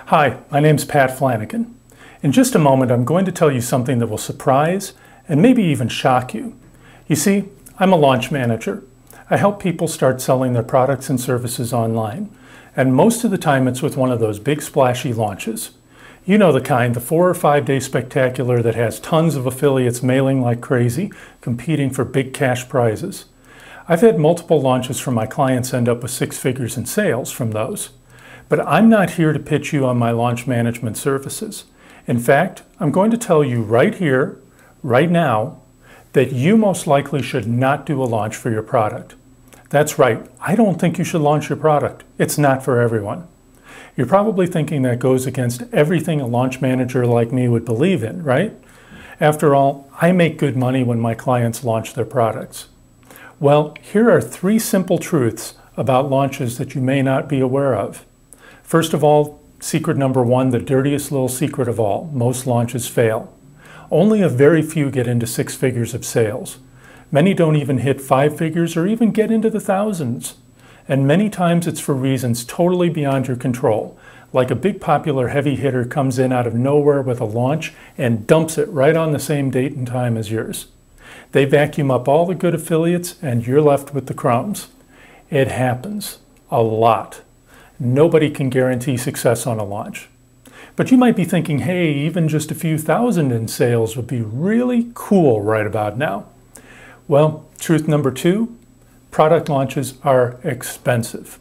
Hi, my name's Pat Flanagan. In just a moment, I'm going to tell you something that will surprise and maybe even shock you. You see, I'm a launch manager. I help people start selling their products and services online, and most of the time it's with one of those big splashy launches. You know the kind, the 4 or 5 day spectacular that has tons of affiliates mailing like crazy, competing for big cash prizes. I've had multiple launches from my clients end up with 6 figures in sales from those. But I'm not here to pitch you on my launch management services. In fact, I'm going to tell you right here, right now, that you most likely should not do a launch for your product. That's right, I don't think you should launch your product. It's not for everyone. You're probably thinking that goes against everything a launch manager like me would believe in, right? After all, I make good money when my clients launch their products. Well, here are 3 simple truths about launches that you may not be aware of. First of all, secret number 1, the dirtiest little secret of all: most launches fail. Only a very few get into 6 figures of sales. Many don't even hit 5 figures or even get into the thousands. And many times it's for reasons totally beyond your control, like a big popular heavy hitter comes in out of nowhere with a launch and dumps it right on the same date and time as yours. They vacuum up all the good affiliates and you're left with the crumbs. It happens a lot. Nobody can guarantee success on a launch. But you might be thinking, hey, even just a few thousand in sales would be really cool right about now. Well, truth number 2, product launches are expensive.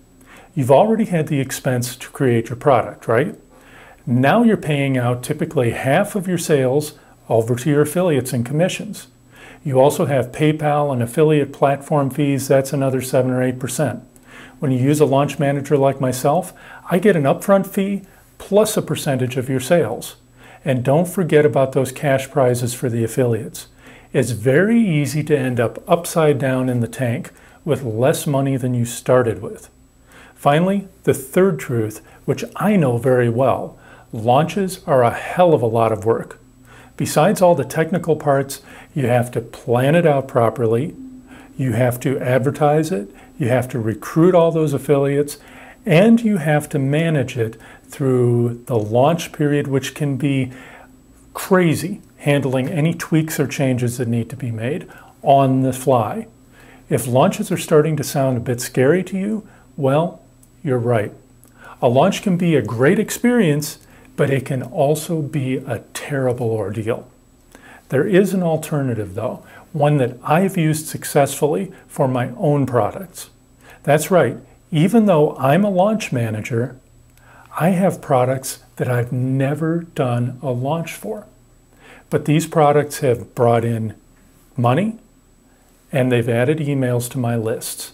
You've already had the expense to create your product, right? Now you're paying out typically half of your sales over to your affiliates and commissions. You also have PayPal and affiliate platform fees. That's another 7 or 8%. When you use a launch manager like myself, I get an upfront fee plus a percentage of your sales. And don't forget about those cash prizes for the affiliates. It's very easy to end up upside down in the tank with less money than you started with. Finally, the 3rd truth, which I know very well: launches are a hell of a lot of work. Besides all the technical parts, you have to plan it out properly, you have to advertise it, you have to recruit all those affiliates, and you have to manage it through the launch period, which can be crazy, handling any tweaks or changes that need to be made on the fly. If launches are starting to sound a bit scary to you, well, you're right. A launch can be a great experience, but it can also be a terrible ordeal. There is an alternative though, one that I've used successfully for my own products. That's right, even though I'm a launch manager, I have products that I've never done a launch for. But these products have brought in money and they've added emails to my lists.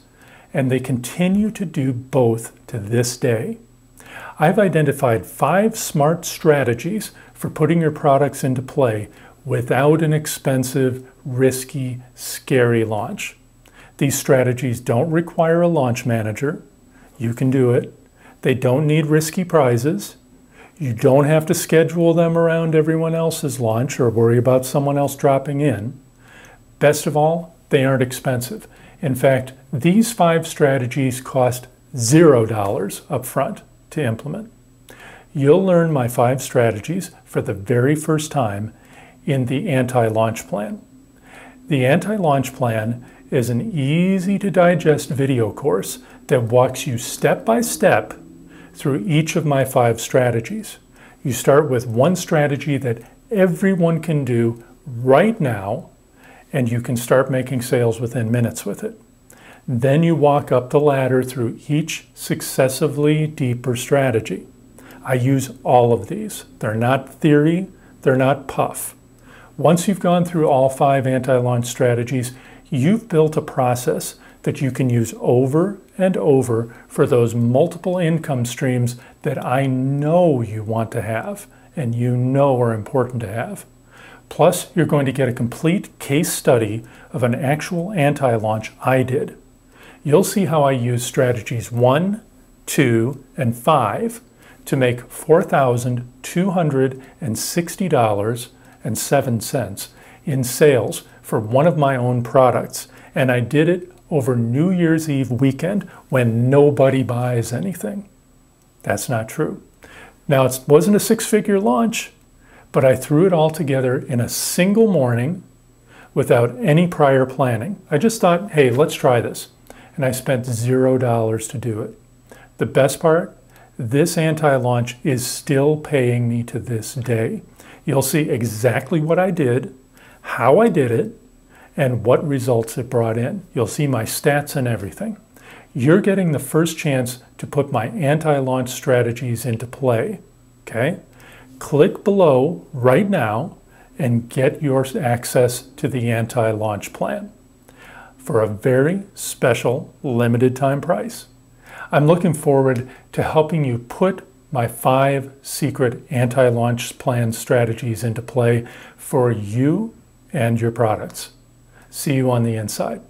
And they continue to do both to this day. I've identified 5 smart strategies for putting your products into play without an expensive, risky, scary launch. These strategies don't require a launch manager. You can do it. They don't need risky prizes. You don't have to schedule them around everyone else's launch or worry about someone else dropping in. Best of all, they aren't expensive. In fact, these 5 strategies cost $0 up front to implement. You'll learn my 5 strategies for the very first time in the Anti-Launch Plan. The Anti-Launch Plan is an easy-to-digest video course that walks you step by step through each of my 5 strategies. You start with one strategy that everyone can do right now, and you can start making sales within minutes with it. Then you walk up the ladder through each successively deeper strategy. I use all of these. They're not theory, they're not puff. Once you've gone through all 5 anti-launch strategies, you've built a process that you can use over and over for those multiple income streams that I know you want to have and you know are important to have. Plus, you're going to get a complete case study of an actual anti-launch I did. You'll see how I use strategies 1, 2, and 5 to make $4,260.07 in sales for one of my own products. And I did it over New Year's Eve weekend when nobody buys anything. That's not true. Now, it wasn't a six-figure launch, but I threw it all together in a single morning without any prior planning. I just thought, hey, let's try this. And I spent $0 to do it. The best part, this anti-launch is still paying me to this day. You'll see exactly what I did, how I did it, and what results it brought in. You'll see my stats and everything. You're getting the first chance to put my anti-launch strategies into play, okay? Click below right now and get your access to the anti-launch plan for a very special limited time price. I'm looking forward to helping you put my 5 secret anti-launch plan strategies into play for you and your products. See you on the inside.